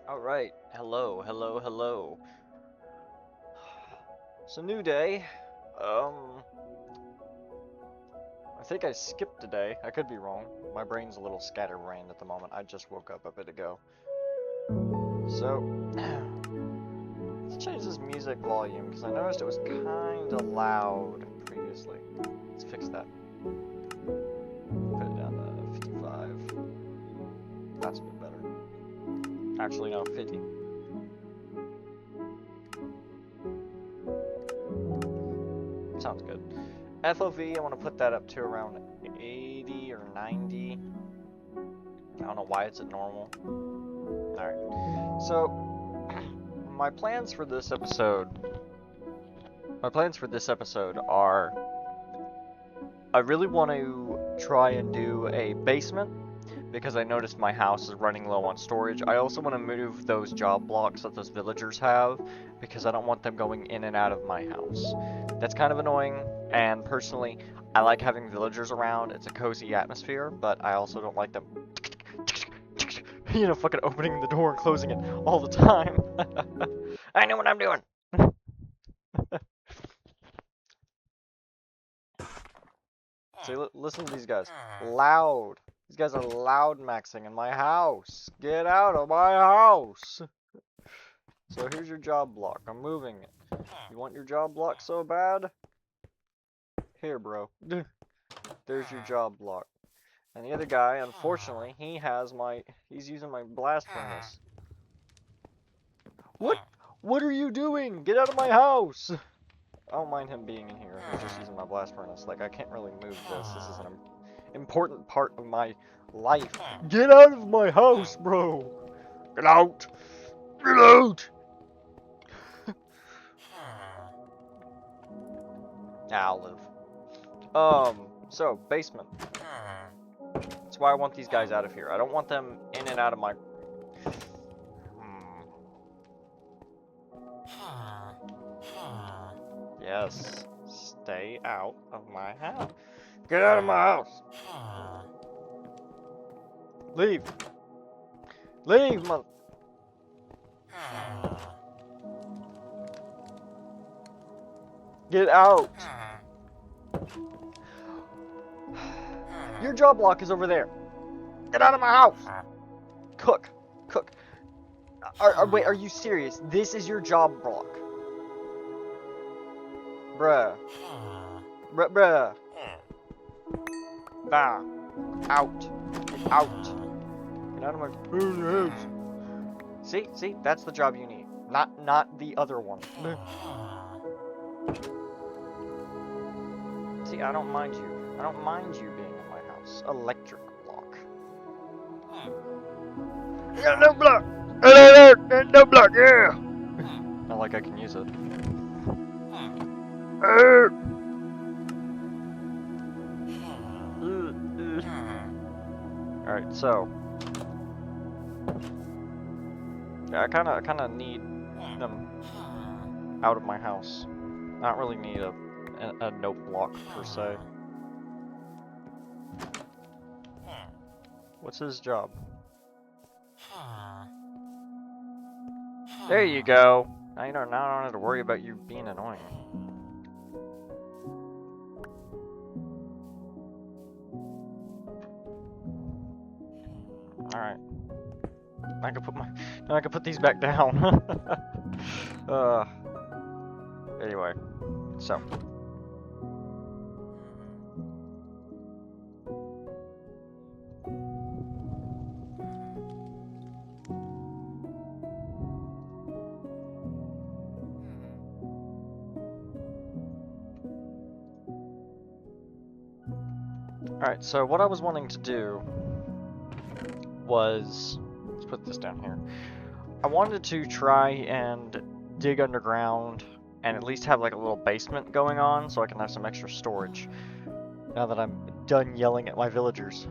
Alright, hello, hello, hello. It's a new day. I think I skipped a day. I could be wrong. My brain's a little scatterbrained at the moment. I just woke up a bit ago. So, let's change this music volume, because I noticed it was kinda loud previously. Let's fix that. Put it down to 55. That's a bit better. Actually, no, 50. Sounds good. FOV, I want to put that up to around 80 or 90. I don't know why it's at normal. Alright. So, my plans for this episode are I really want to try and do a basement because I noticed my house is running low on storage. I also want to move those job blocks that those villagers have because I don't want them going in and out of my house. That's kind of annoying, and personally, I like having villagers around. It's a cozy atmosphere, but I also don't like them fucking opening the door and closing it all the time. I know what I'm doing. See, listen to these guys. Loud. These guys are loud maxing in my house. Get out of my house. So here's your job block. I'm moving it. You want your job block so bad? Here, bro. There's your job block. And the other guy, unfortunately, he's using my blast furnace. What? What are you doing? Get out of my house! I don't mind him being in here. He's just using my blast furnace. Like, I can't really move this. This is an important part of my life. Get out of my house, bro! Get out! Get out! I'll live. So, basement. That's why I want these guys out of here. I don't want them in and out of my... Yes. Stay out of my house. Get out of my house! Leave! Leave, mother... Get out! Your job block is over there. Get out of my house! Cook. Cook. Wait, are you serious? This is your job block. Bruh. Bruh. Bah. Out. Get out. Get out of my house. See? That's the job you need. Not the other one. See, I don't mind you. I don't mind you being in my house. Electric block. Yeah, no block! No block, yeah! Not like I can use it. Alright, so... yeah, I kinda need them out of my house. I don't really need a note block, per se. What's his job? There you go! Now I don't have to worry about you being annoying. Alright. Now I can put these back down. Anyway. So. Alright, so what I was wanting to do was, let's put this down here. I wanted to try and dig underground and at least have like a little basement going on so I can have some extra storage now that I'm done yelling at my villagers.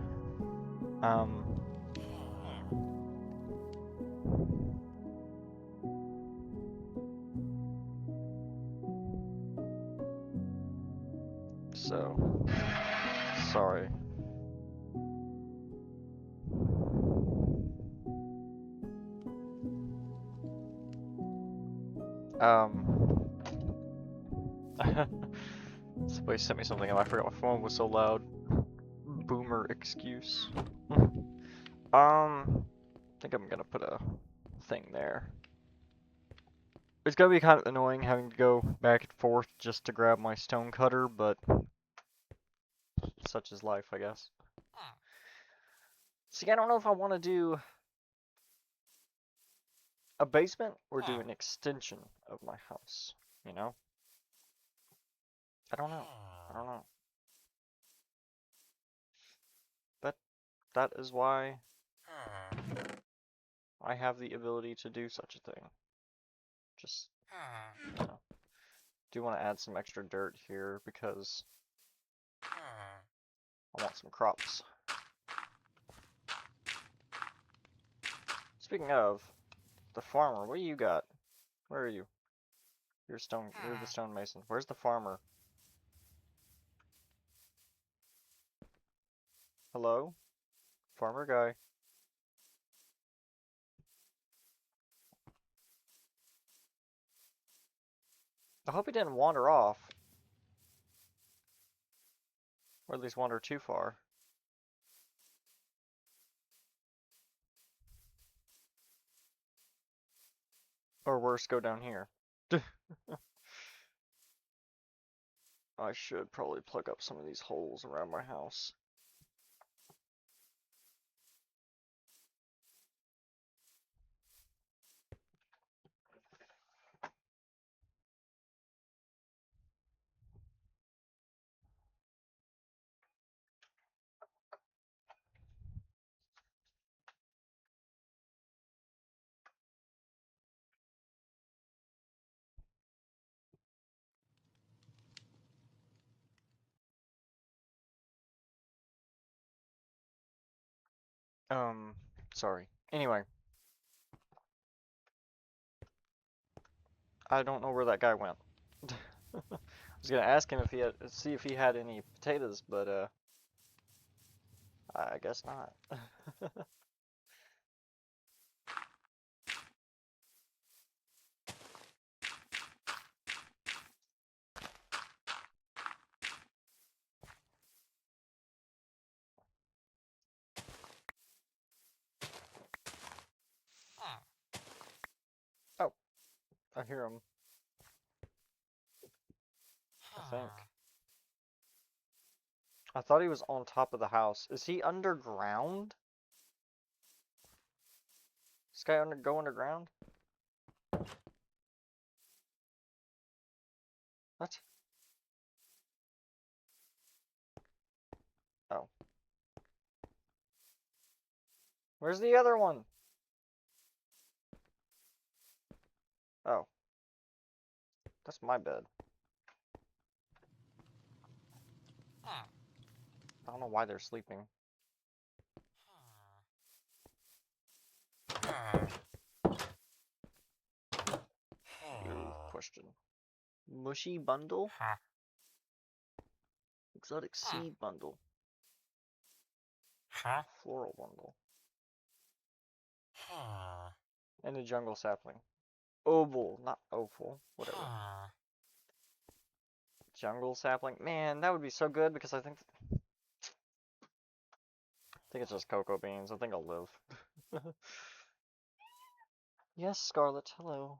So, sorry. Somebody sent me something and I forgot my phone was so loud. Boomer excuse. I think I'm gonna put a thing there. It's gonna be kind of annoying having to go back and forth just to grab my stone cutter, but such is life, I guess. See, I don't know if I want to do a basement or do an extension of my house, you know? I don't know. I don't know. But that is why I have the ability to do such a thing. Just, you know. Do want to add some extra dirt here because I want some crops. Speaking of, the farmer, what do you got? Where are you? You're the stonemason. Where's the farmer? Hello? Farmer guy. I hope he didn't wander off. Or at least wander too far. Or worse, go down here. I should probably plug up some of these holes around my house. Sorry. Anyway. I don't know where that guy went. I was gonna ask him if he had, see if he had any potatoes, but I guess not. Oh, I hear him. I think. I thought he was on top of the house. Is he underground? This guy go underground? What? Oh. Where's the other one? Oh. That's my bed. I don't know why they're sleeping. Good question. Mushy bundle? Exotic seed bundle. Floral bundle. And a jungle sapling. Oval, not oval. Whatever. Jungle sapling. Man, that would be so good because I think it's just cocoa beans. I think I'll live. Yes, Scarlet. Hello.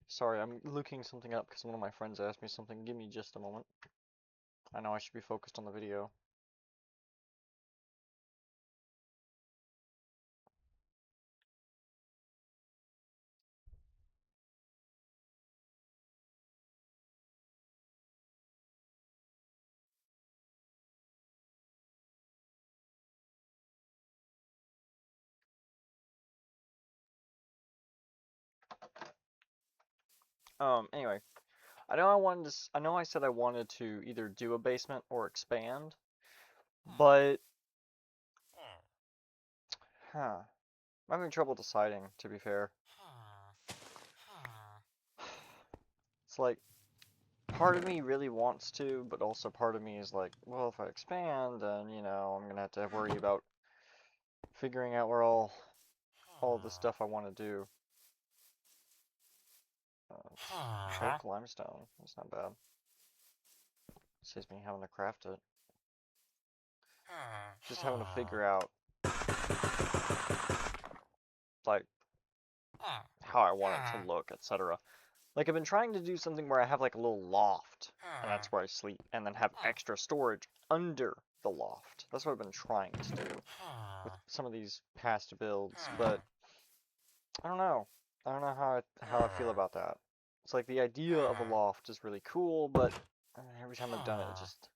Sorry, I'm looking something up because one of my friends asked me something. Give me just a moment. I know I should be focused on the video. Anyway, I know I said I wanted to either do a basement or expand, but I'm having trouble deciding, to be fair. like, part of me really wants to, but also part of me is like, well, if I expand, then, you know, I'm gonna have to worry about figuring out where all the stuff I want to do. Choke limestone. That's not bad. Saves me having to craft it. Just having to figure out, like, how I want it to look, etc. Like, I've been trying to do something where I have, like, a little loft, and that's where I sleep, and then have extra storage under the loft. That's what I've been trying to do with some of these past builds, but I don't know. I don't know how I feel about that. It's like the idea of a loft is really cool, but every time I've done it, it just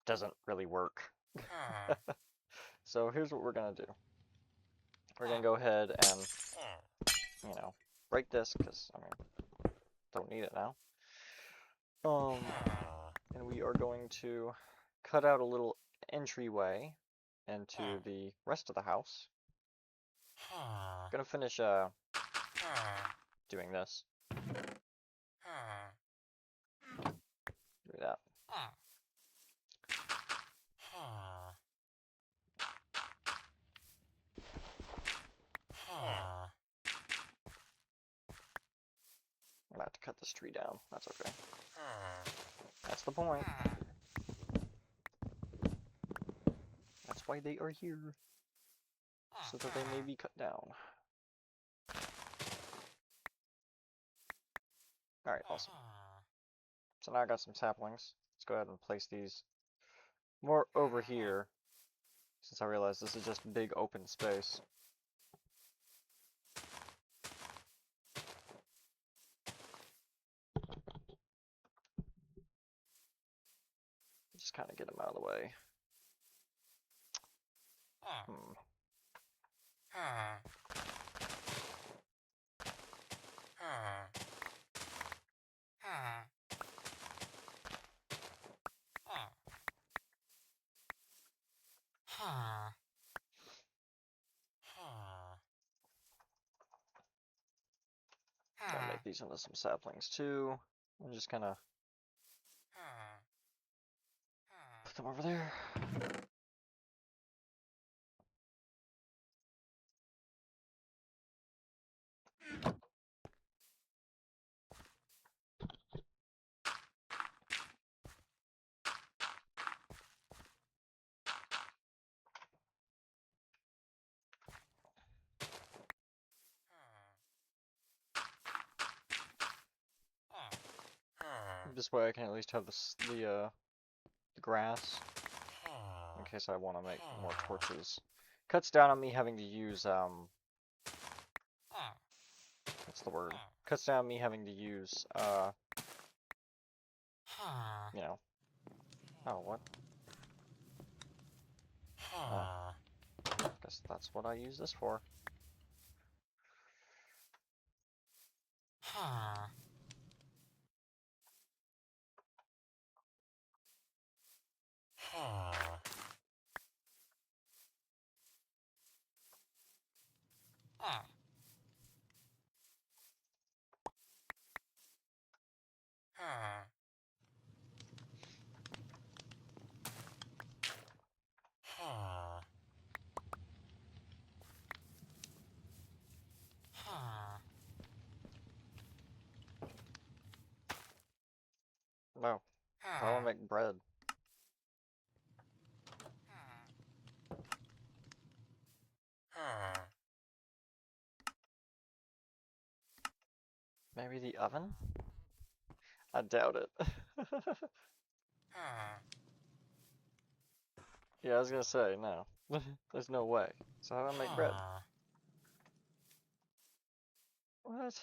doesn't really work. So here's what we're gonna do. We're gonna go ahead and, you know, break this, because, I mean, don't need it now. And we are going to cut out a little entryway into the rest of the house. I'm gonna finish, doing this. Do that. I'm about to cut this tree down. That's okay. That's the point. That's why they are here. So that they may be cut down. Alright, awesome. So now I got some saplings. Let's go ahead and place these more over here, since I realize this is just big open space. Just kind of get them out of the way. Gonna make these into some saplings too. And just kind of put them over there. This way I can at least have the grass in case I want to make more torches. Cuts down on me having to use, what's the word? Cuts down on me having to use, you know. Oh, what? Guess that's what I use this for. No. I want to make bread. Maybe the oven? I doubt it. Yeah, I was gonna say, no. There's no way. So how do I make bread? What?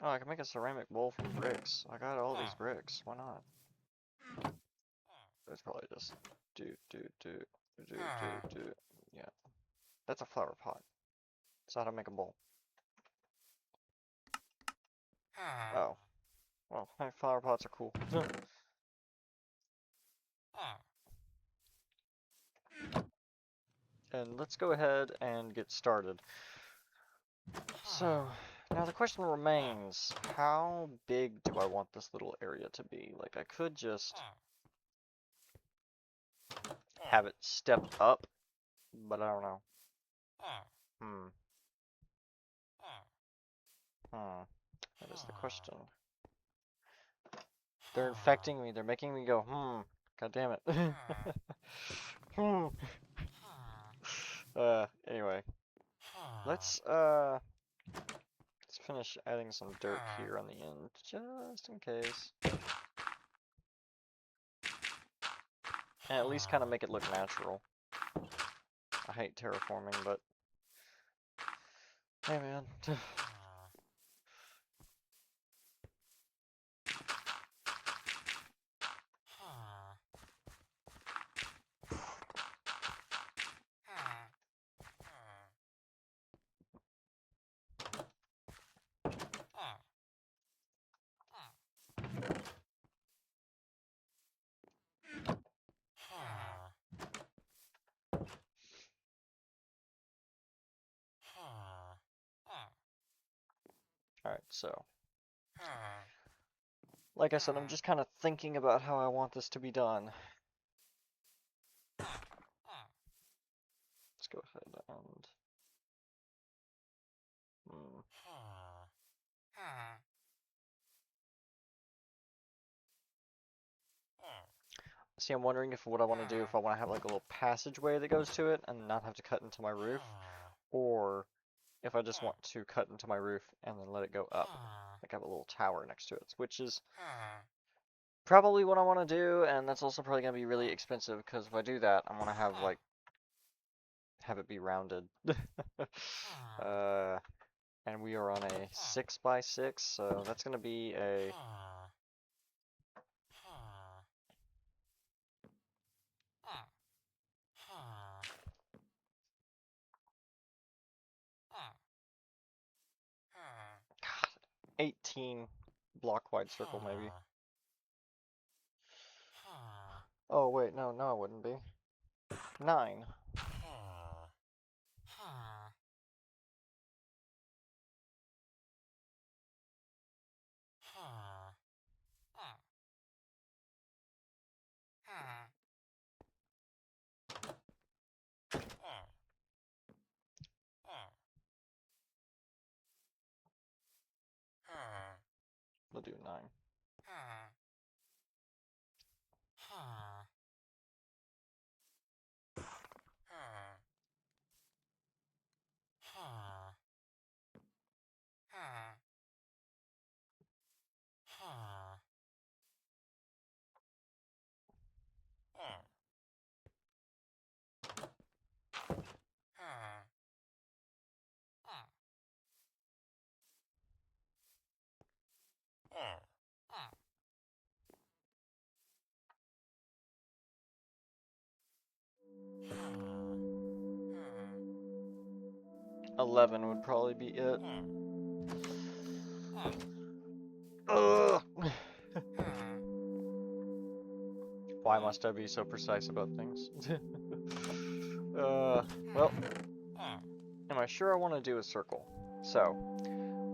Oh, I can make a ceramic bowl from bricks. I got all these bricks. Why not? It's probably just do. Yeah. That's a flower pot. So how to make a bowl? Oh. Well, hey, flower pots are cool. and let's go ahead and get started. So, now the question remains, how big do I want this little area to be? Like, I could just have it step up, but I don't know. That is the question. They're infecting me. They're making me go, God damn it. Anyway. Let's finish adding some dirt here on the end, just in case. And at least kind of make it look natural. I hate terraforming, but hey man. Alright, so like I said, I'm just kind of thinking about how I want this to be done. Let's go ahead and see, I'm wondering if what I want to do, if I want to have like a little passageway that goes to it and not have to cut into my roof, or if I just want to cut into my roof and then let it go up. Like have a little tower next to it, which is probably what I want to do, and that's also probably going to be really expensive, because if I do that, I want to have, like, have it be rounded. And we are on a 6x6, so that's going to be a... God, 18 block wide circle, maybe. Oh, wait, no, it wouldn't be. 9. We'll do 9. $11 would probably be it. Ugh. Why must I be so precise about things? Well, am I sure I want to do a circle? So,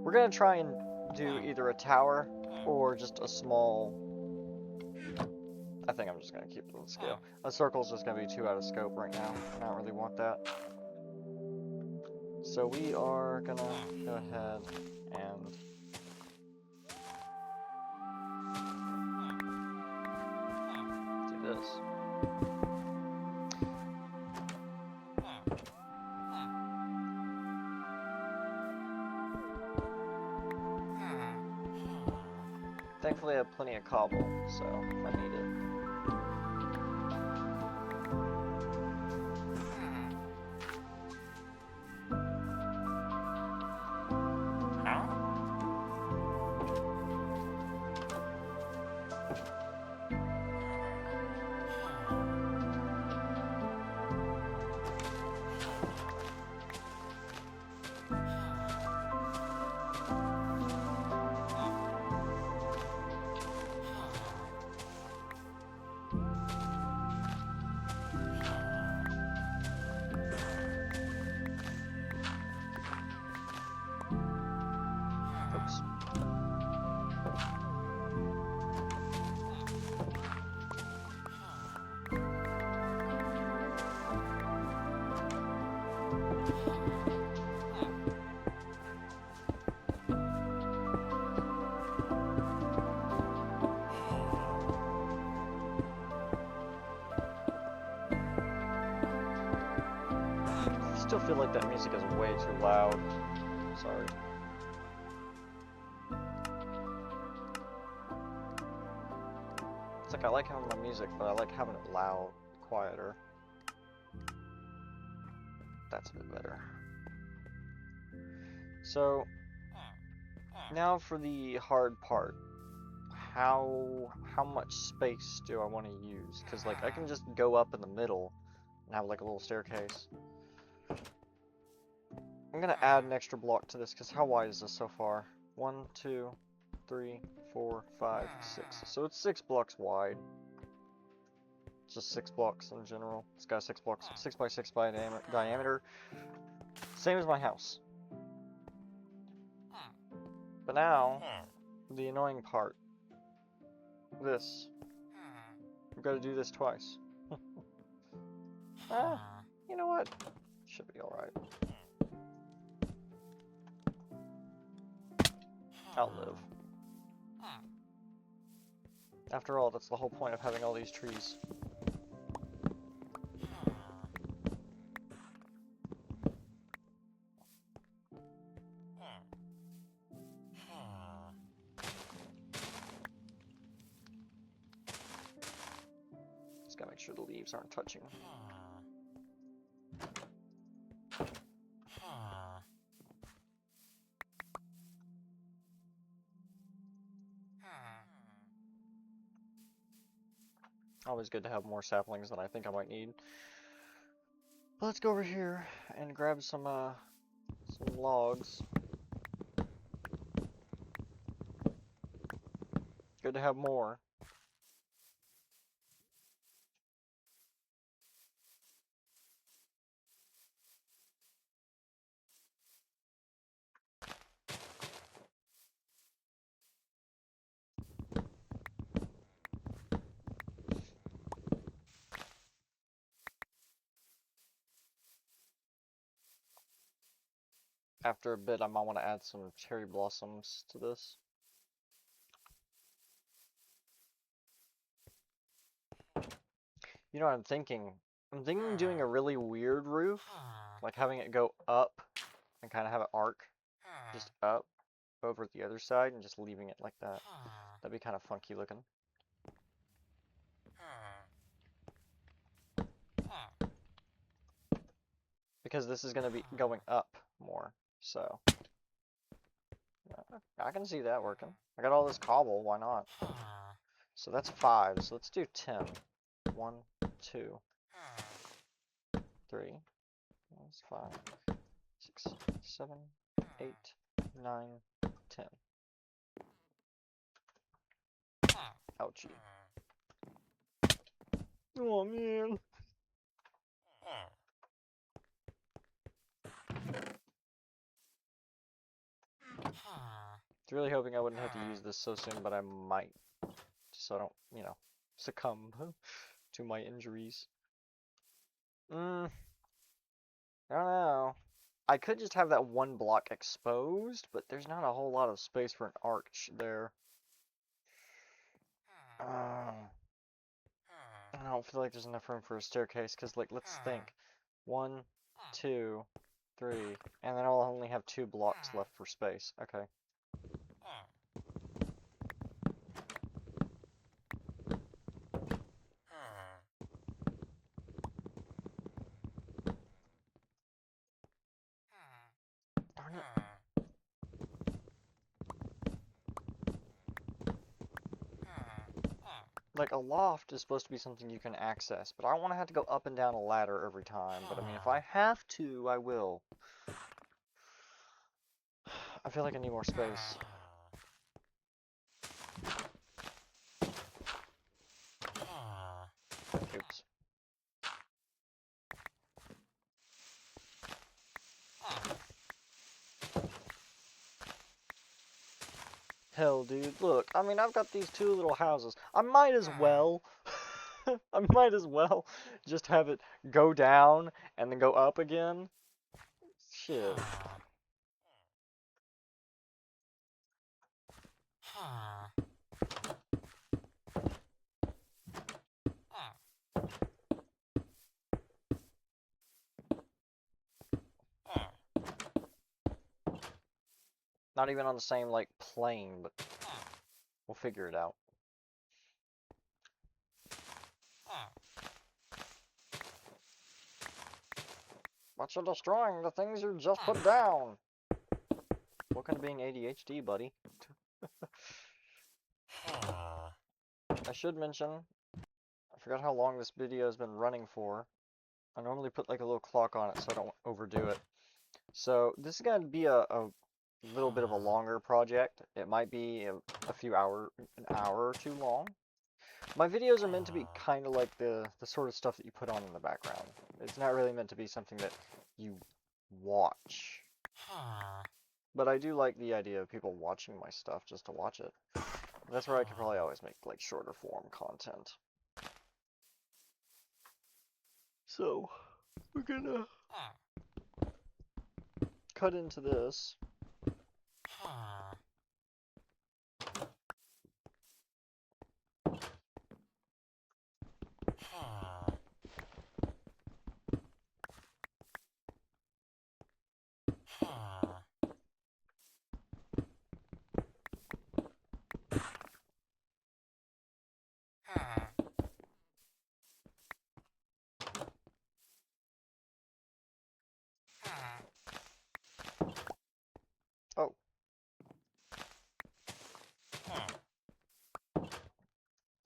we're going to try and do either a tower or just a small... I think I'm just going to keep it on scale. A circle is just going to be too out of scope right now, and I don't really want that. So we are going to go ahead and... do this. Thankfully I have plenty of cobble, so if I need it. still feel like that music is way too loud. Sorry. It's like I like having my music, but I like having it loud, quieter. That's a bit better. So, now for the hard part. How much space do I want to use? Because, like, I can just go up in the middle and have, like, a little staircase. I'm gonna add an extra block to this, because how wide is this so far? 1, 2, 3, 4, 5, 6. So it's 6 blocks wide. Just 6 blocks in general. It's got 6 blocks, 6 by 6 by diameter. Same as my house. But now, the annoying part. This. I've got to do this twice. You know what? Should be alright. I'll live. After all, that's the whole point of having all these trees. Just gotta make sure the leaves aren't touching. Always good to have more saplings than I think I might need. But let's go over here and grab some logs. Good to have more. After a bit, I might want to add some cherry blossoms to this. You know what I'm thinking? I'm thinking doing a really weird roof, like having it go up and kind of have it arc just up over the other side and just leaving it like that. That'd be kind of funky looking. Because this is going to be going up more, so I can see that working. I got all this cobble, why not? So that's 5, so let's do 10. 1, 2, 3, that's 5, 6, 7, 8, 9, 10. Ouchie. Oh man. I was really hoping I wouldn't have to use this so soon, but I might. So I don't, you know, succumb to my injuries. I don't know. I could just have that one block exposed, but there's not a whole lot of space for an arch there. I don't feel like there's enough room for a staircase, because, like, let's think. 1, 2, 3, and then I'll only have 2 blocks left for space. Okay. Darn it. Like, a loft is supposed to be something you can access, but I don't want to have to go up and down a ladder every time. But I mean, if I have to, I will. I feel like I need more space. Oops. Hell, dude, look, I mean, I've got these 2 little houses. I might as well, I might as well just have it go down and then go up again. Shit. Not even on the same, like, plane, but we'll figure it out. But you're destroying the things you just put down. Welcome to being ADHD, buddy. I should mention, I forgot how long this video has been running for. I normally put like a little clock on it so I don't overdo it. So this is going to be a little bit of a longer project. It might be an hour or two long. My videos are meant to be kind of like the sort of stuff that you put on in the background. It's not really meant to be something that you watch. But I do like the idea of people watching my stuff just to watch it. That's where I could probably always make like shorter form content. So, we're gonna cut into this. Oh.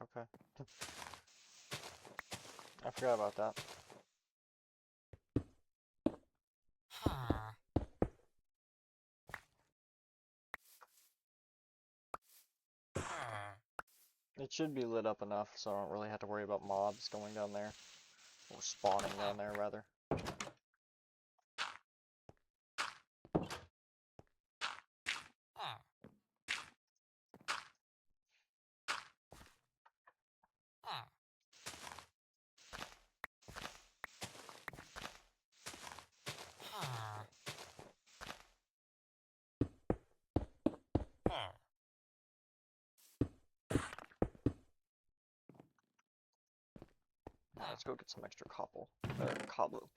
Okay. I forgot about that. It should be lit up enough so I don't really have to worry about mobs going down there. Or spawning down there, rather. Let's go get some extra cobble. Cobble.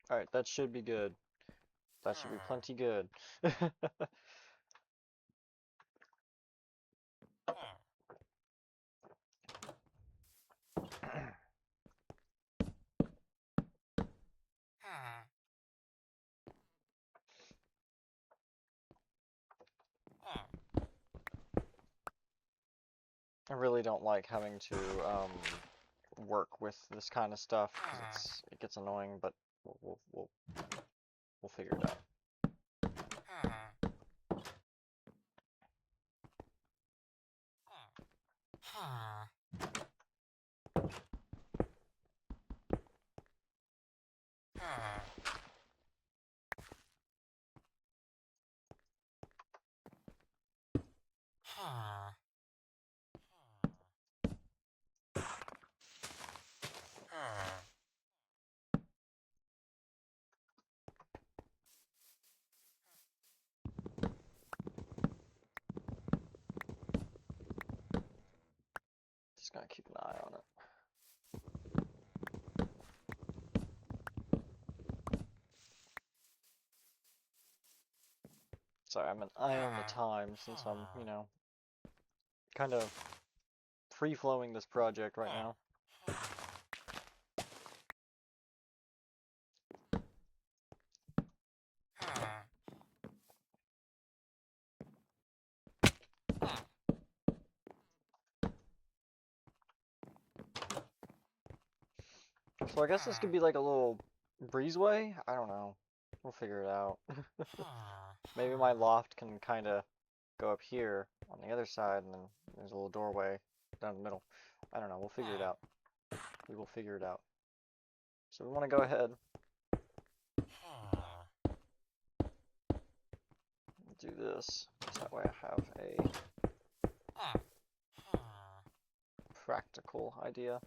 Alright, that should be good. That should be plenty good. I really don't like having to work with this kind of stuff because it gets annoying, but we'll figure it out. Just gotta keep an eye on it. Sorry, I'm an eye on the time since I'm, you know, kind of free-flowing this project right now. So I guess this could be like a little breezeway? I don't know. We'll figure it out. Maybe my loft can kind of go up here on the other side, and then there's a little doorway down the middle. I don't know, we'll figure it out. We will figure it out. So we want to go ahead and do this, so that way I have a practical idea.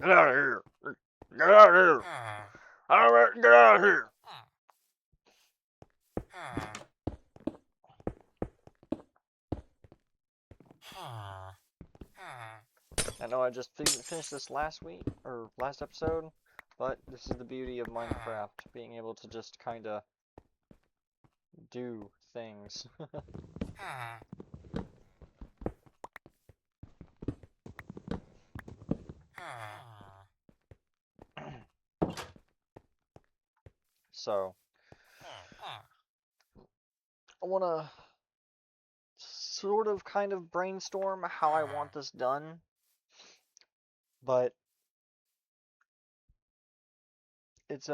Get out of here! Get out of here! Alright, get out of here! I know I just finished this last week, or last episode, but this is the beauty of Minecraft, being able to just kinda do things. So, I wanna sort of kind of brainstorm how I want this done, but it's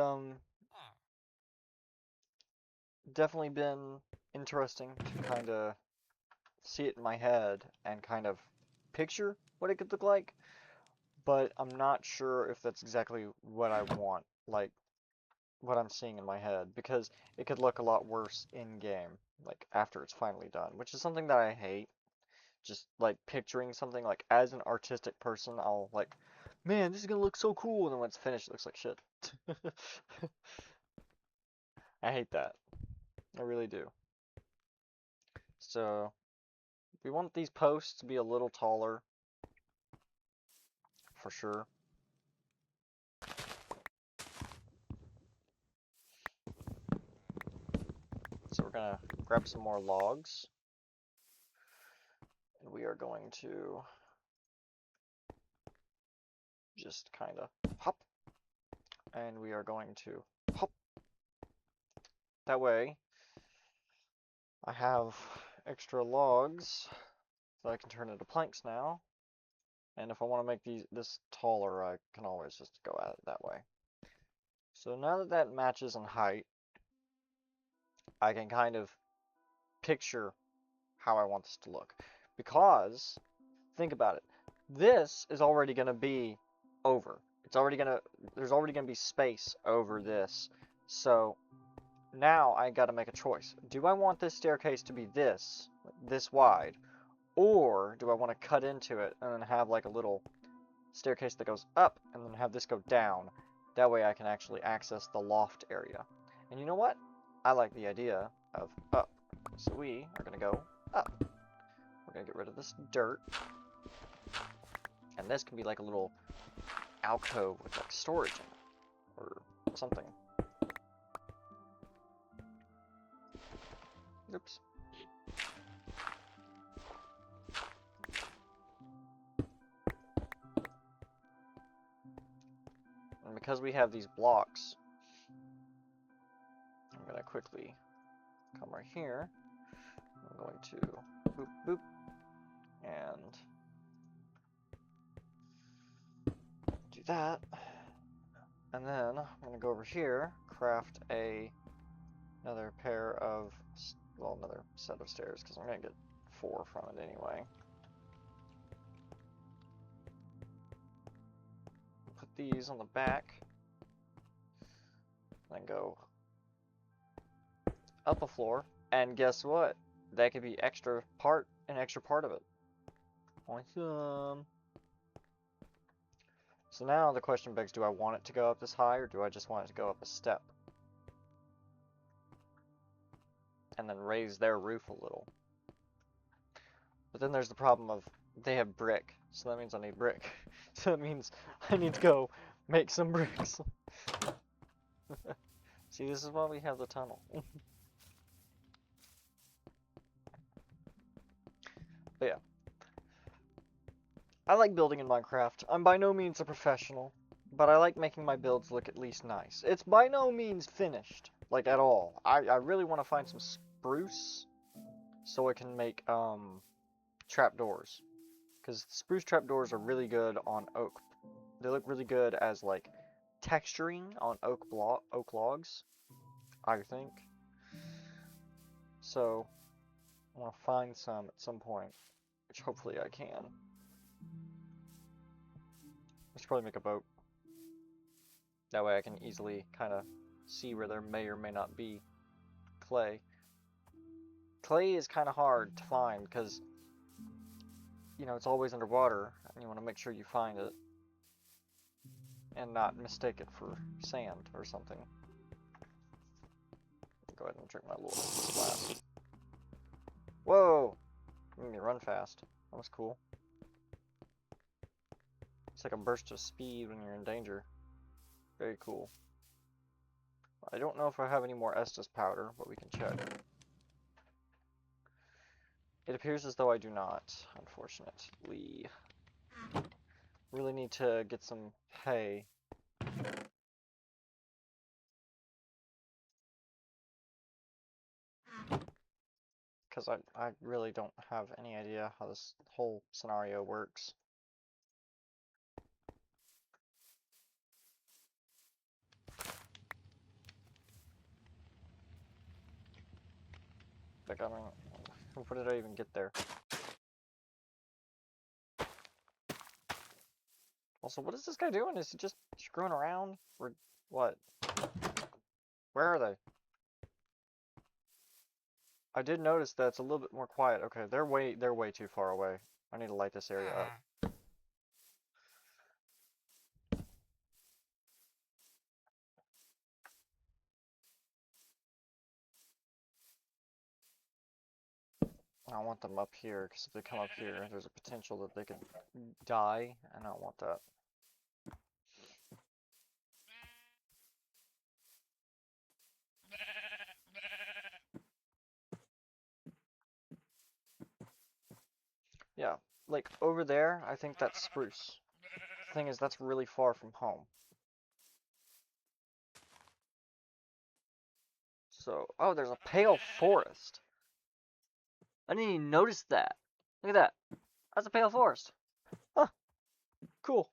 definitely been interesting to kind of see it in my head and kind of picture what it could look like, but I'm not sure if that's exactly what I want, like what I'm seeing in my head, because it could look a lot worse in game, like after it's finally done, which is something that I hate. Just like picturing something, like as an artistic person, I'll like, man, this is gonna look so cool, and then when it's finished, it looks like shit. I hate that. I really do. So, we want these posts to be a little taller, for sure. So we're gonna grab some more logs, and we are going to just kind of hop, and we are going to hop. That way, I have extra logs that I can turn into planks now. And if I want to make this taller, I can always just go at it that way. So now that that matches in height, I can kind of picture how I want this to look. Because, think about it, this is already going to be over. There's already going to be space over this. So now I got to make a choice. Do I want this staircase to be this wide? Or do I want to cut into it and then have like a little staircase that goes up and then have this go down? That way I can actually access the loft area. And you know what? I like the idea of up. So we are going to go up. We're going to get rid of this dirt. And this can be like a little alcove with like storage in it. Or something. Oops. And because we have these blocks, I'm going to quickly come right here. I'm going to boop, boop, and do that. And then I'm going to go over here, craft another pair of, well, another set of stairs, because I'm going to get 4 from it anyway. Put these on the back, then go up a floor, and guess what? That could be an extra part of it. Awesome. So now the question begs, do I want it to go up this high, or do I just want it to go up a step? And then raise their roof a little. But then there's the problem of, they have brick, so that means I need brick. So that means I need to go make some bricks. See, this is why we have the tunnel. But yeah. I like building in Minecraft. I'm by no means a professional, but I like making my builds look at least nice. It's by no means finished, like at all. I really want to find some spruce so I can make trapdoors. Because spruce trapdoors are really good on oak. They look really good as like texturing on oak logs, I think. So I want to find some at some point, which hopefully I can. I should probably make a boat. That way I can easily kind of see where there may or may not be clay. Clay is kind of hard to find because, you know, it's always underwater, and you want to make sure you find it and not mistake it for sand or something. Go ahead and drink my little splash. Whoa! Made me run fast. That was cool. It's like a burst of speed when you're in danger. Very cool. I don't know if I have any more Estus powder, but we can check. It appears as though I do not, unfortunately. Really need to get some hay. Because I really don't have any idea how this whole scenario works. Like, I mean, what did I even get there? Also, what is this guy doing? Is he just screwing around? Or what? Where are they? I did notice that it's a little bit more quiet. Okay, they're way too far away. I need to light this area up. I want them up here, because if they come up here, there's a potential that they could die, and I don't want that. Yeah, like, over there, I think that's spruce. The thing is, that's really far from home. So, oh, there's a pale forest. I didn't even notice that. Look at that. That's a pale forest. Huh. Cool.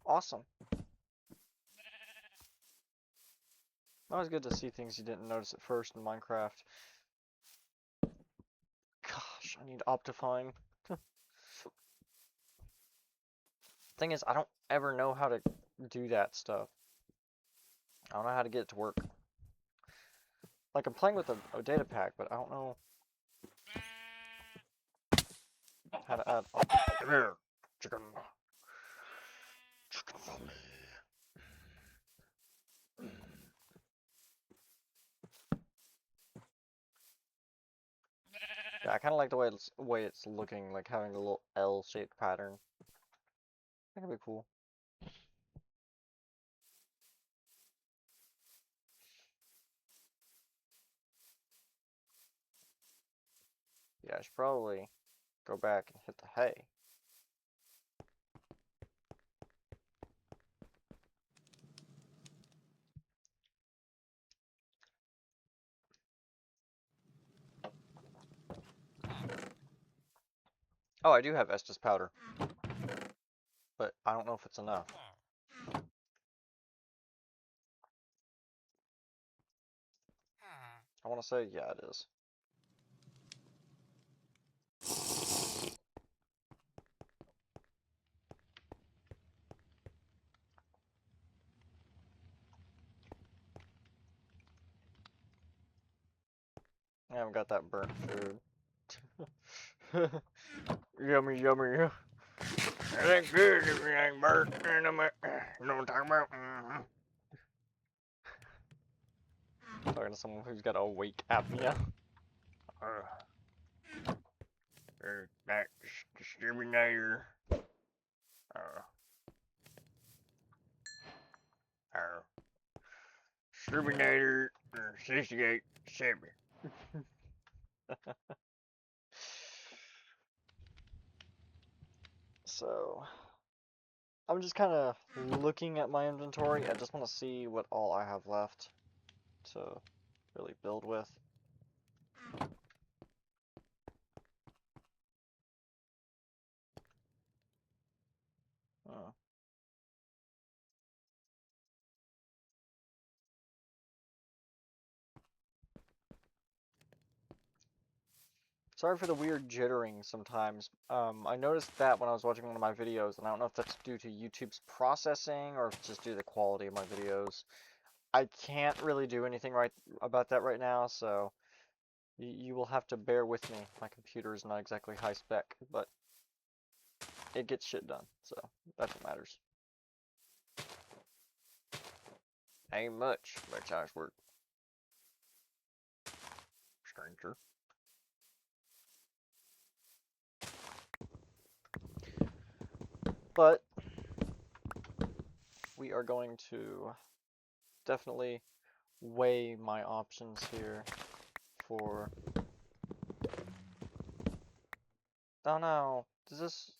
Awesome. Always good to see things you didn't notice at first in Minecraft. Gosh, I need Optifine. Thing is, I don't ever know how to do that stuff. I don't know how to get it to work. Like, I'm playing with a data pack, but I don't know how to add. Oh, come here, chicken. Chicken for me. Yeah, I kind of like the way it's looking, like having a little L-shaped pattern. That could be cool. Yeah, I should probably go back and hit the hay. Oh, I do have Estus powder, but I don't know if it's enough. I want to say, yeah, it is. I haven't got that burnt food. Yummy, yummy. It ain't good if it ain't burnt. You know what I'm talking about? Talking to someone who's got awake apnea. That discriminator. Discriminator 68-7. So, I'm just kind of looking at my inventory. I just want to see what all I have left to really build with. Oh. Sorry for the weird jittering sometimes. I noticed that when I was watching one of my videos, and I don't know if that's due to YouTube's processing or if it's just due to the quality of my videos. I can't really do anything right about that right now, so you will have to bear with me. My computer is not exactly high spec, but it gets shit done, so that's what matters. Ain't much, but it's nice work. Stranger. But we are going to definitely weigh my options here for... Oh no, does this...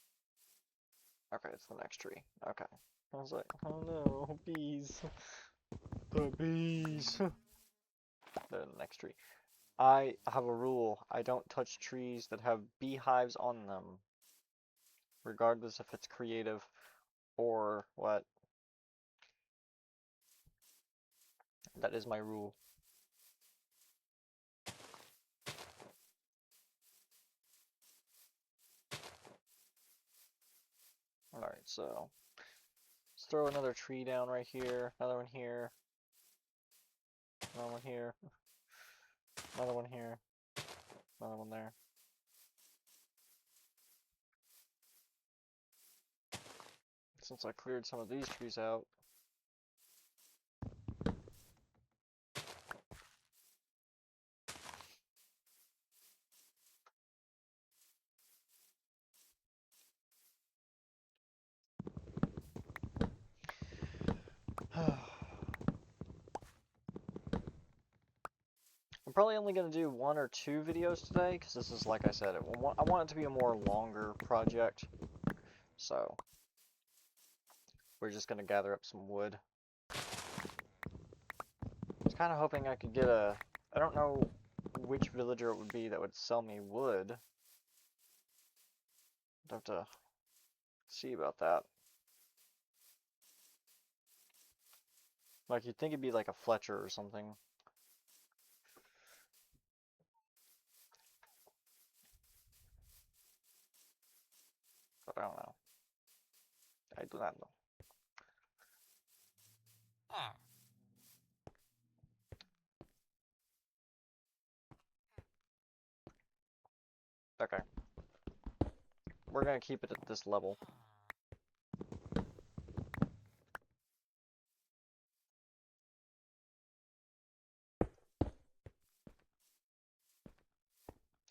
Okay, it's the next tree. Okay. I was like, oh no, bees. The bees. The next tree. I have a rule. I don't touch trees that have beehives on them. Regardless if it's creative or what. That is my rule. Alright, so let's throw another tree down right here, another one here, another one here, another one here, another one there. Since I cleared some of these trees out. I'm probably only going to do 1 or 2 videos today, because this is, like I said, I want it to be a more longer project. So, we're just going to gather up some wood. I was kind of hoping I could get a... I don't know which villager it would be that would sell me wood. I'd have to see about that. Like, you'd think it'd be like a Fletcher or something. But I don't know. I do not know. Okay. We're gonna keep it at this level.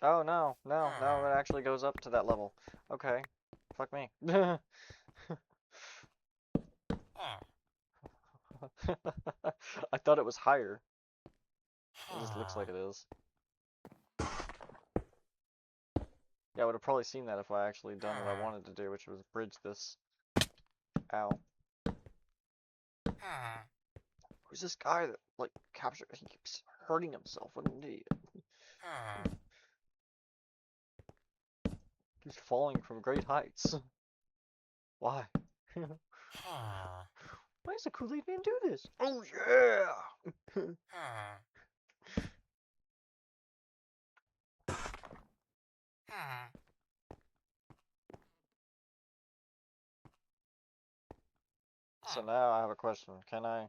Oh, no, no, no, it actually goes up to that level. Okay. Fuck me. I thought it was higher. It just looks like it is. Yeah, I would have probably seen that if I actually done what I wanted to do, which was bridge this. Ow. Who's this guy that, like, he keeps hurting himself? What an idiot. He's falling from great heights. Why? Why does the Kool-Aid Man do this? Oh, yeah! So now I have a question. Can I?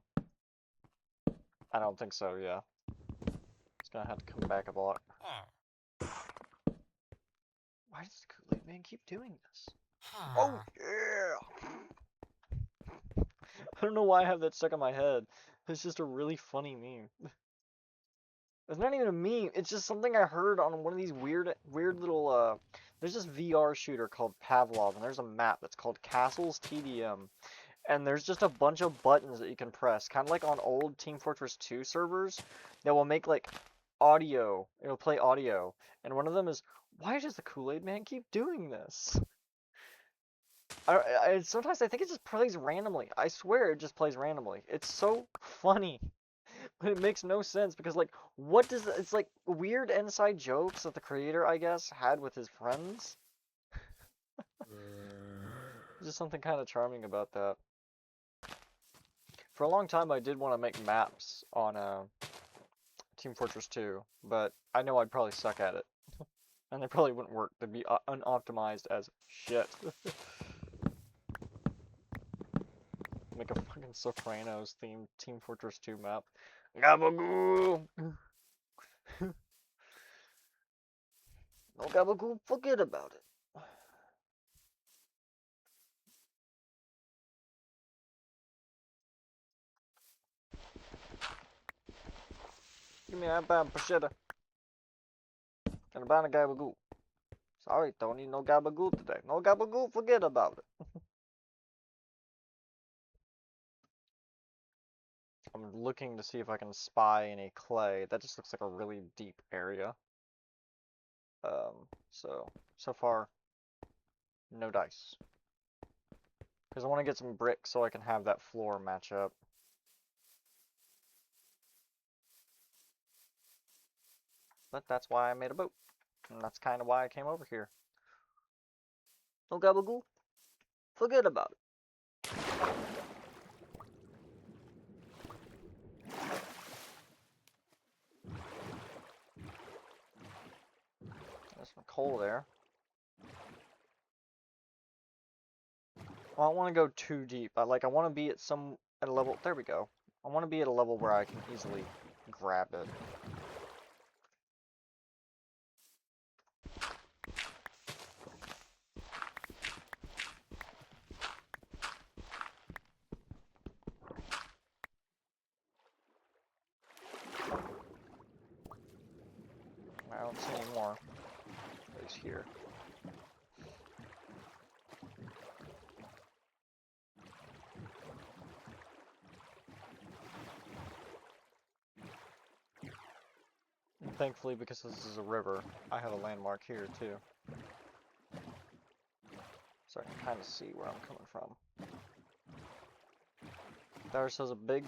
I don't think so, yeah. It's gonna have to come back a block. Why does the Kool-Aid Man keep doing this? Oh, yeah! I don't know why I have that stuck in my head. It's just a really funny meme. It's not even a meme. It's just something I heard on one of these weird little, there's this VR shooter called Pavlov, and there's a map that's called Castles TDM. And there's just a bunch of buttons that you can press, kind of like on old Team Fortress 2 servers, that will make, like, audio. It'll play audio. And one of them is, why does the Kool-Aid Man keep doing this? Sometimes I think it just plays randomly. I swear it just plays randomly. It's so funny. But it makes no sense because, like, it's like weird inside jokes that the creator, I guess, had with his friends. Just something kind of charming about that. For a long time, I did want to make maps on Team Fortress 2, but I know I'd probably suck at it. And they probably wouldn't work. They'd be unoptimized as shit. Make a fucking Sopranos themed Team Fortress 2 map. Gabagoo! No Gabagoo, forget about it. Give me that bad prosciutto. Gonna buy a Gabagoo. Sorry, Tony, no Gabagoo today. No Gabagoo, forget about it. I'm looking to see if I can spy any clay. That just looks like a really deep area. So far, no dice. Because I want to get some bricks so I can have that floor match up. But that's why I made a boat. And that's kind of why I came over here. No Gabagoo, forget about it. There's some coal there. Well, I don't want to go too deep. I want to be at a level. There we go. I want to be at a level where I can easily grab it. I don't see any more. At least here. And thankfully, because this is a river, I have a landmark here too. So I can kind of see where I'm coming from. There says a big,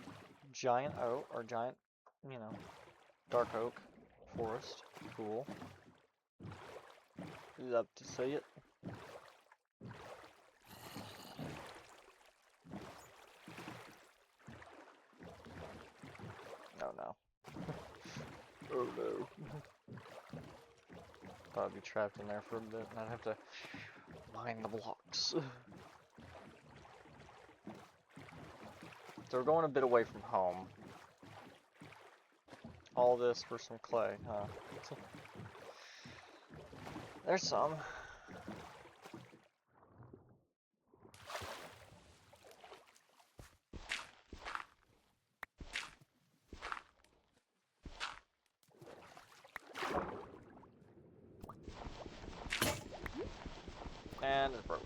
giant oak, or giant, you know, dark oak forest. Cool. Love to see it. Oh no. Oh no. Thought I'd be trapped in there for a bit and I'd have to mine the blocks. So we're going a bit away from home. All this for some clay, huh? There's some. And it broke.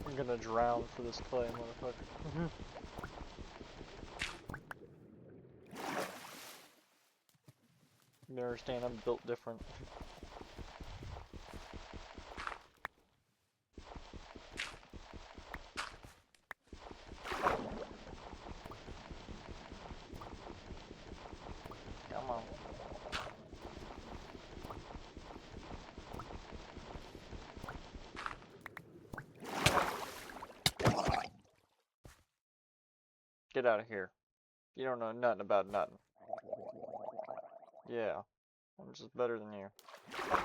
I'm gonna drown for this clay, motherfucker. You understand, I'm built different. Come on. Get out of here. You don't know nothing about nothing. Yeah. I'm just better than you. I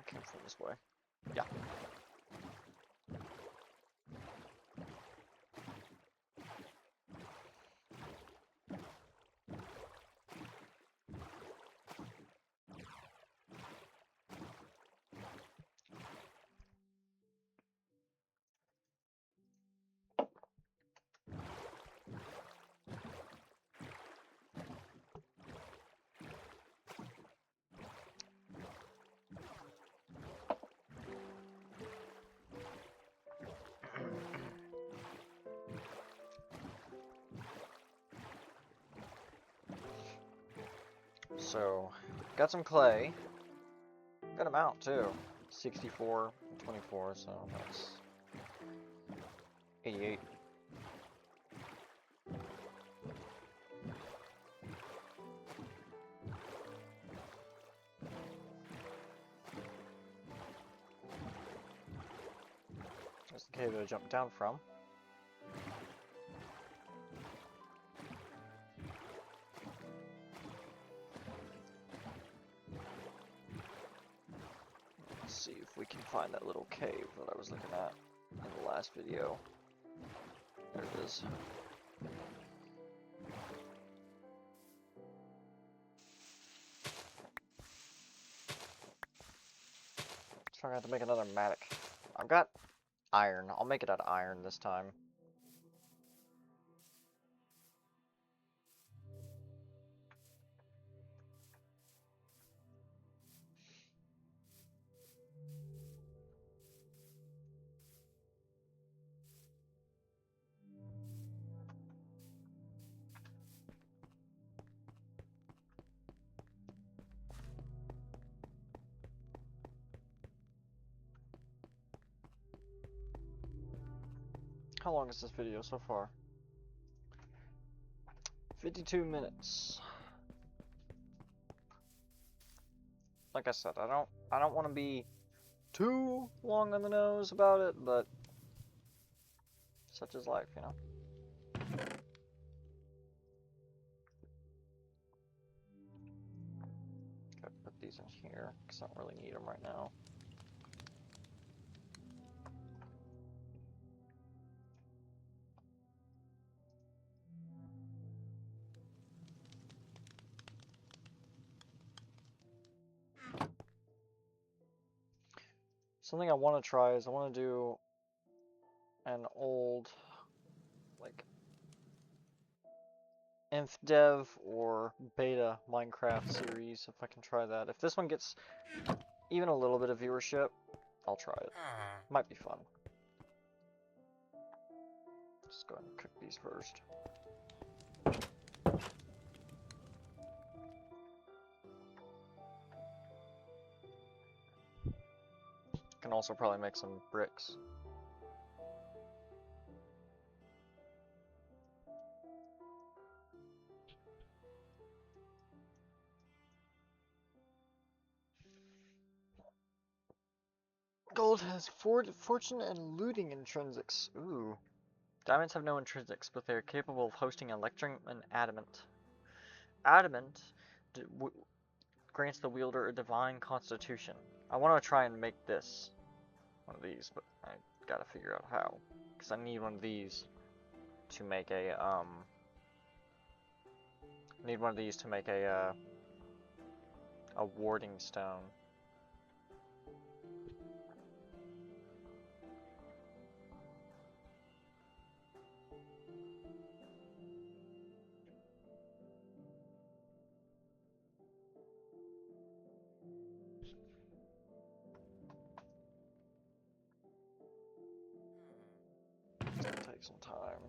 came from this way. Yeah. So, got some clay. Good amount too. 64 and 24, so that's 88. There's the cave that I jumped down from. Let's see if we can find that little cave that I was looking at in the last video. There it is. So I'm gonna have to make another mattock. I've got iron. I'll make it out of iron this time. How long is this video so far? 52 minutes. Like I said, I don't want to be too long on the nose about it, but such is life, you know. Gotta put these in here because I don't really need them right now. Something I want to try is I want to do an old, like, Nth Dev or Beta Minecraft series, if I can try that. If this one gets even a little bit of viewership, I'll try it. Might be fun. Just go ahead and cook these first. Can also probably make some bricks. Gold has fortune and looting intrinsics. Ooh. Diamonds have no intrinsics, but they are capable of hosting electrum and adamant. Adamant grants the wielder a divine constitution. I want to try and make this. One of these, but I gotta figure out how. Because I need one of these to make a, need one of these to make a warding stone. It's gonna take some time.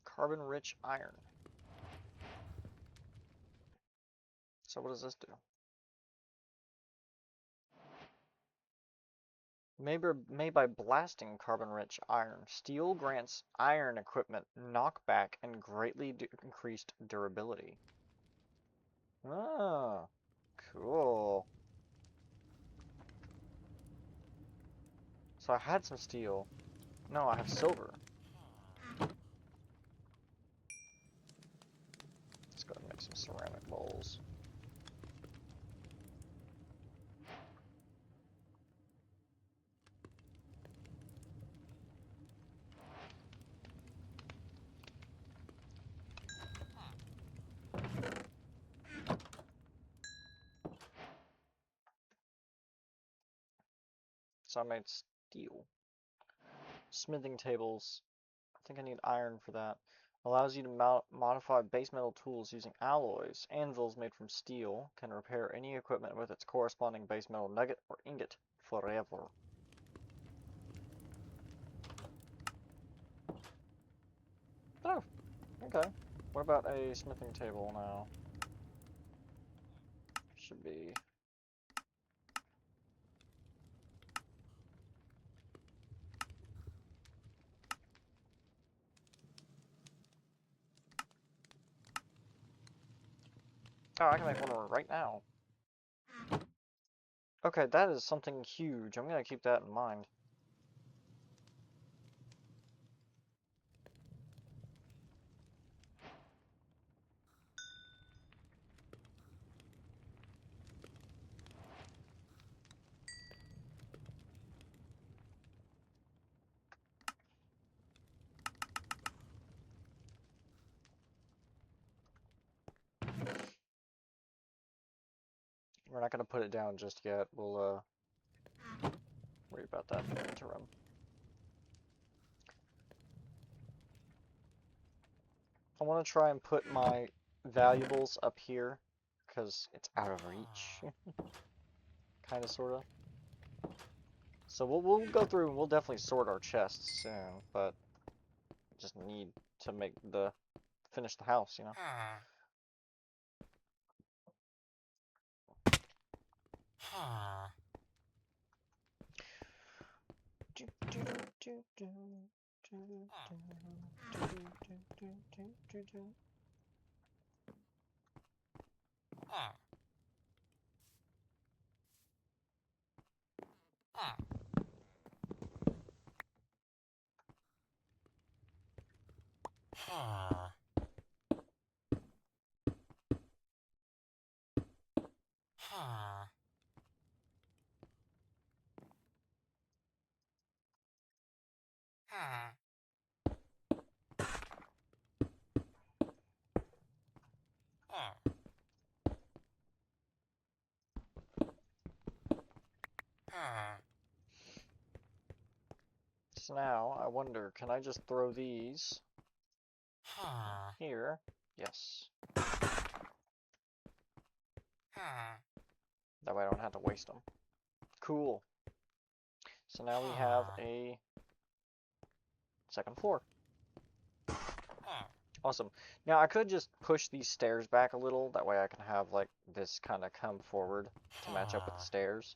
Carbon-rich iron. So what does this do? Made by blasting carbon-rich iron. Steel grants iron equipment knockback and greatly increased durability. Ah, cool. So I had some steel. No, I have silver. Let's go ahead and make some ceramic bowls. So I made steel. Smithing tables. I think I need iron for that. Allows you to modify base metal tools using alloys. Anvils made from steel can repair any equipment with its corresponding base metal nugget or ingot forever. Oh, okay. What about a smithing table now? Should be... Oh, I can make one right now. Okay, that is something huge. I'm gonna keep that in mind. We're not gonna put it down just yet. We'll, worry about that in the interim. I want to try and put my valuables up here, because it's out of reach. Kind of, sort of. So we'll go through and we'll definitely sort our chests soon, but just need to finish the house, you know? So now, I wonder, can I just throw these here? Yes. That way I don't have to waste them. Cool. So now we have a second floor. Awesome. Now I could just push these stairs back a little, that way I can have like this kind of come forward to match up with the stairs.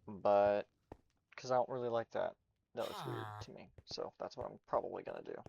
But, because I don't really like that. That looks weird to me. So that's what I'm probably going to do.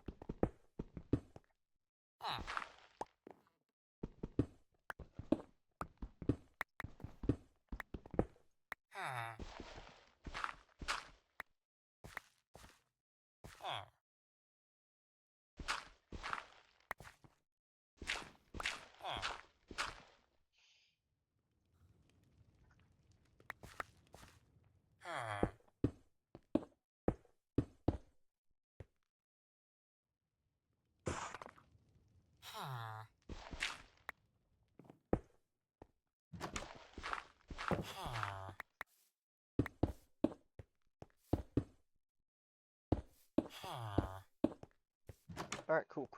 Alright, cool.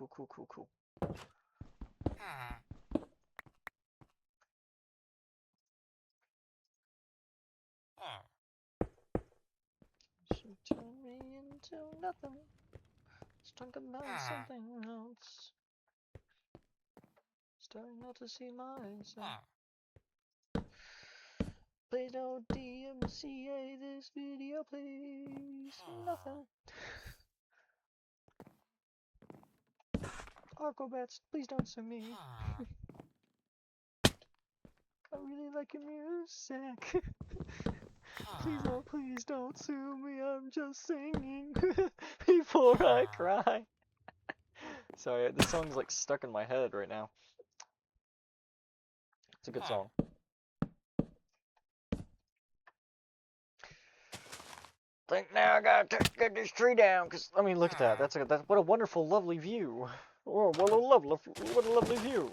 She turned me into nothing. Let's talk about something else. Starting not to see myself. Please don't DMCA this video, please. Nothing. Arcobats, please don't sue me. I really like your music. Please don't sue me. I'm just singing before I cry. Sorry, this song's like stuck in my head right now. It's a good song. Think now I gotta get this tree down, cause I mean, look at that. That's what a wonderful, lovely view. Oh, what a lovely view.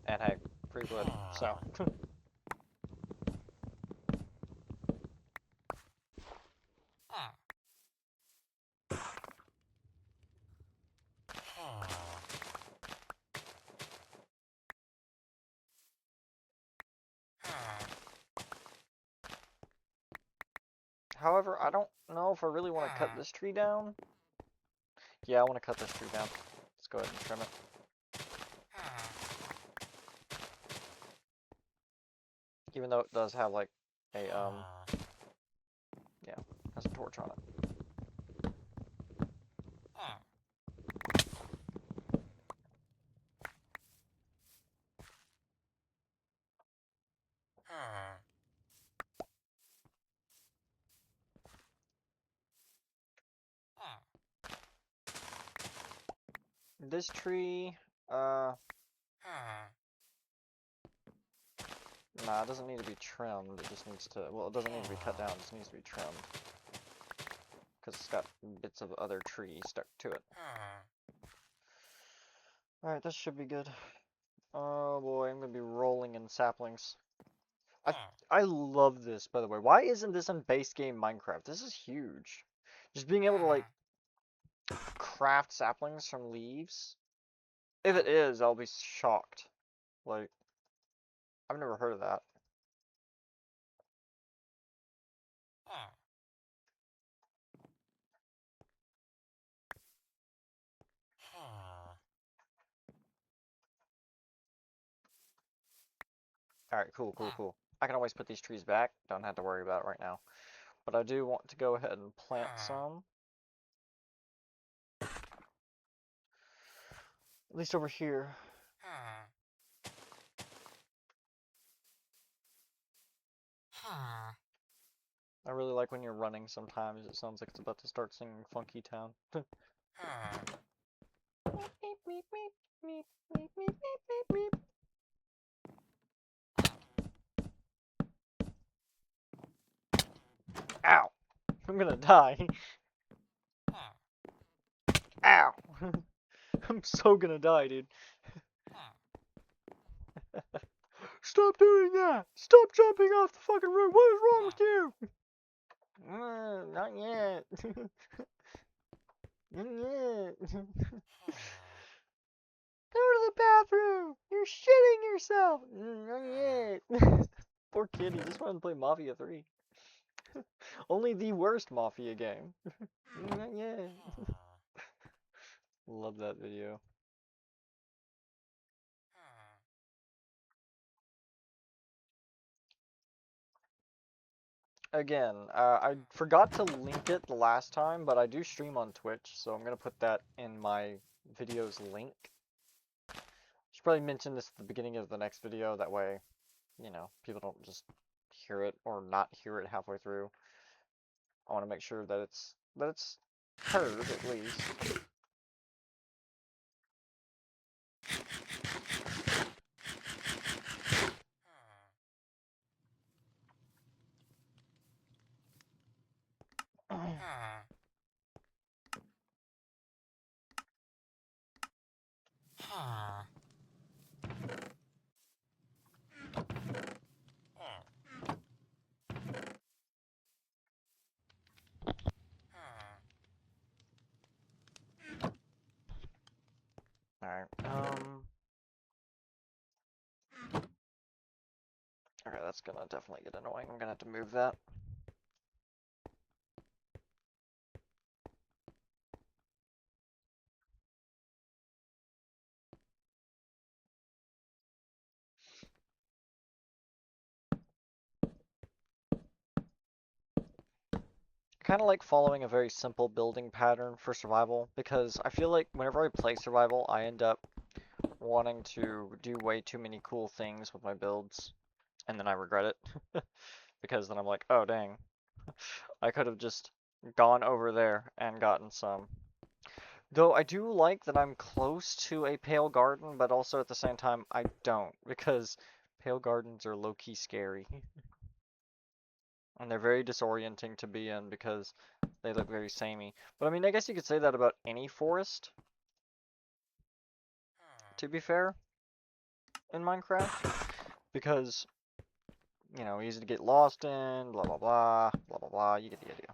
And hey, free wood. So. However, I don't know if I really want to cut this tree down. Yeah, I want to cut this tree down. Let's go ahead and trim it. Even though it does have like a yeah, has a torch on it. This tree, nah, it doesn't need to be trimmed. It just needs to, well, it doesn't need to be cut down. It just needs to be trimmed. Because it's got bits of other tree stuck to it. Alright, this should be good. Oh boy, I'm gonna be rolling in saplings. I love this, by the way. Why isn't this in base game Minecraft? This is huge. Just being able to, like, craft saplings from leaves. If it is, I'll be shocked. Like, I've never heard of that. Alright, cool. I can always put these trees back. Don't have to worry about it right now. But I do want to go ahead and plant some. At least over here. I really like when you're running sometimes. It sounds like it's about to start singing Funky Town. Ow! I'm gonna die. Ow! I'm so gonna die, dude. Stop doing that! Stop jumping off the fucking roof! What is wrong with you? Not yet. Not yet. Go to the bathroom! You're shitting yourself! Not yet. Poor kid, he just wanted to play Mafia 3. Only the worst Mafia game. Not yet. Love that video. Again, I forgot to link it the last time, but I do stream on Twitch, so I'm gonna put that in my video's link. Should probably mention this at the beginning of the next video, that way, you know, people don't just hear it or not hear it halfway through. I want to make sure that it's heard at least. Alright, okay, that's gonna definitely get annoying. I'm gonna have to move that. Kind of like following a very simple building pattern for survival, because I feel like whenever I play survival, I end up wanting to do way too many cool things with my builds, and then I regret it. Because then I'm like, oh dang, I could have just gone over there and gotten some. Though I do like that I'm close to a pale garden, but also at the same time I don't, because pale gardens are low-key scary. And they're very disorienting to be in because they look very samey. But I mean, I guess you could say that about any forest, to be fair, in Minecraft. because, you know, easy to get lost in, blah, blah, blah, blah, blah, blah, you get the idea.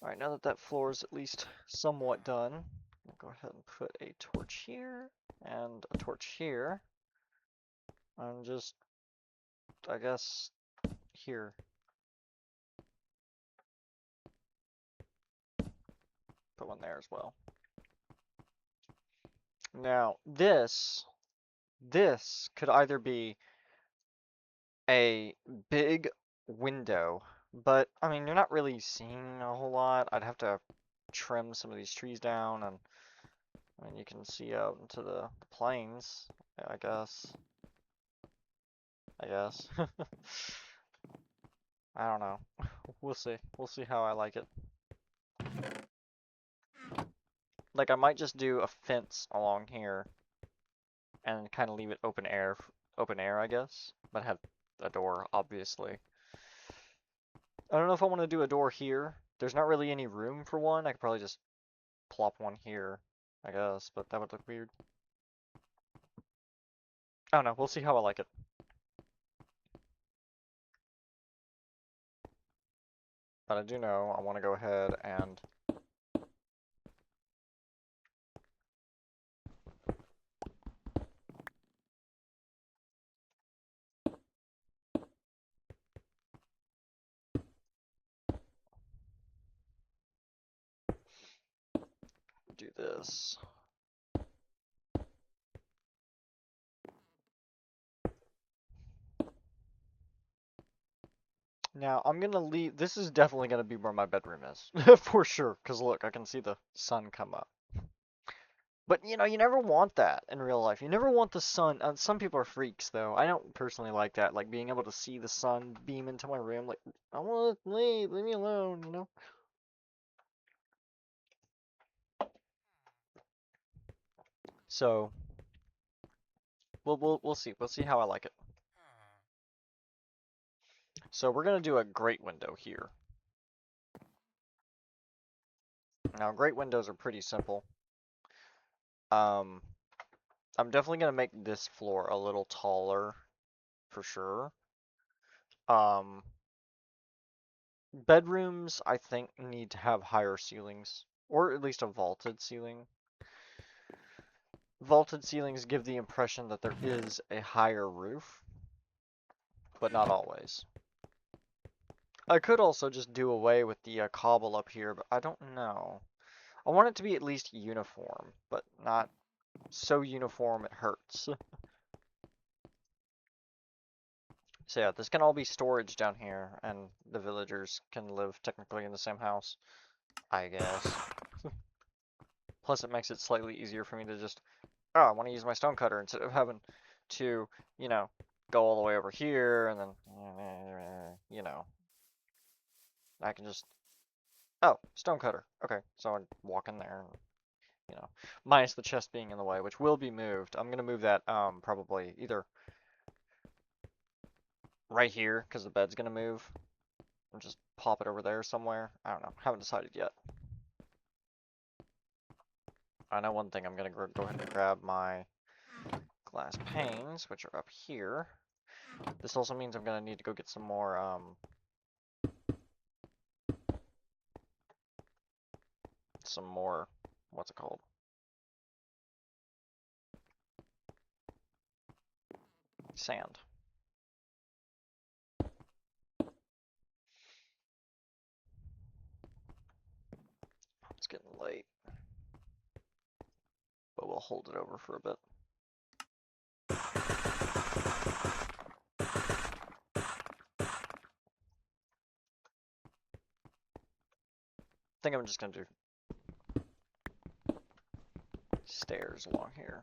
Alright, now that that floor is at least somewhat done, I'll go ahead and put a torch here, and a torch here, and just, I guess, here. Put one there as well. Now, this could either be a big window, but, I mean, you're not really seeing a whole lot. I'd have to trim some of these trees down, and I mean, you can see out into the plains, I guess. I guess. I don't know. We'll see. We'll see how I like it. Like, I might just do a fence along here and kind of leave it open air, I guess, but have a door, obviously. I don't know if I want to do a door here. There's not really any room for one. I could probably just plop one here, I guess, but that would look weird. I don't know. We'll see how I like it. But I do know I want to go ahead and do this. Now, I'm gonna leave, this is definitely gonna be where my bedroom is, for sure, because look, I can see the sun come up. But, you know, you never want that in real life. You never want the sun, some people are freaks, though. I don't personally like that, like, being able to see the sun beam into my room, like, I want to leave me alone, you know? So, we'll see how I like it. So we're gonna do a great window here. Now, great windows are pretty simple. I'm definitely gonna make this floor a little taller, for sure. Bedrooms, I think, need to have higher ceilings, or at least a vaulted ceiling. Vaulted ceilings give the impression that there is a higher roof, but not always. I could also just do away with the cobble up here, but I don't know. I want it to be at least uniform, but not so uniform it hurts. So yeah, this can all be storage down here, and the villagers can live technically in the same house, I guess. Plus it makes it slightly easier for me to just, oh, I want to use my stone cutter instead of having to, you know, go all the way over here, and then, you know, I can just, oh, stone cutter. Okay, so I walk in there, and, you know, minus the chest being in the way, which will be moved. I'm going to move that, probably either right here, because the bed's going to move, or just pop it over there somewhere. I don't know. Haven't decided yet. I know one thing. I'm going to go ahead and grab my glass panes, which are up here. This also means I'm going to need to go get some more, what's it called? Sand. It's getting late, but we'll hold it over for a bit. I think I'm just going to do stairs along here.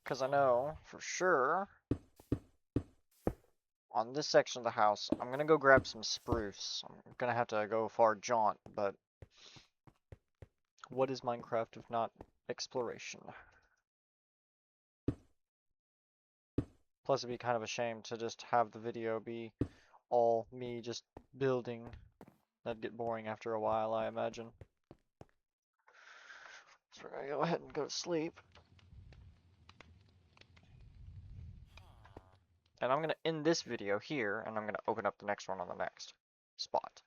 Because I know for sure on this section of the house, I'm gonna go grab some spruce. I'm gonna have to go a far jaunt, but what is Minecraft if not exploration? Plus, it'd be kind of a shame to just have the video be all me just building. That'd get boring after a while, I imagine. So we're gonna go ahead and go to sleep. And I'm gonna end this video here, and I'm gonna open up the next one on the next spot.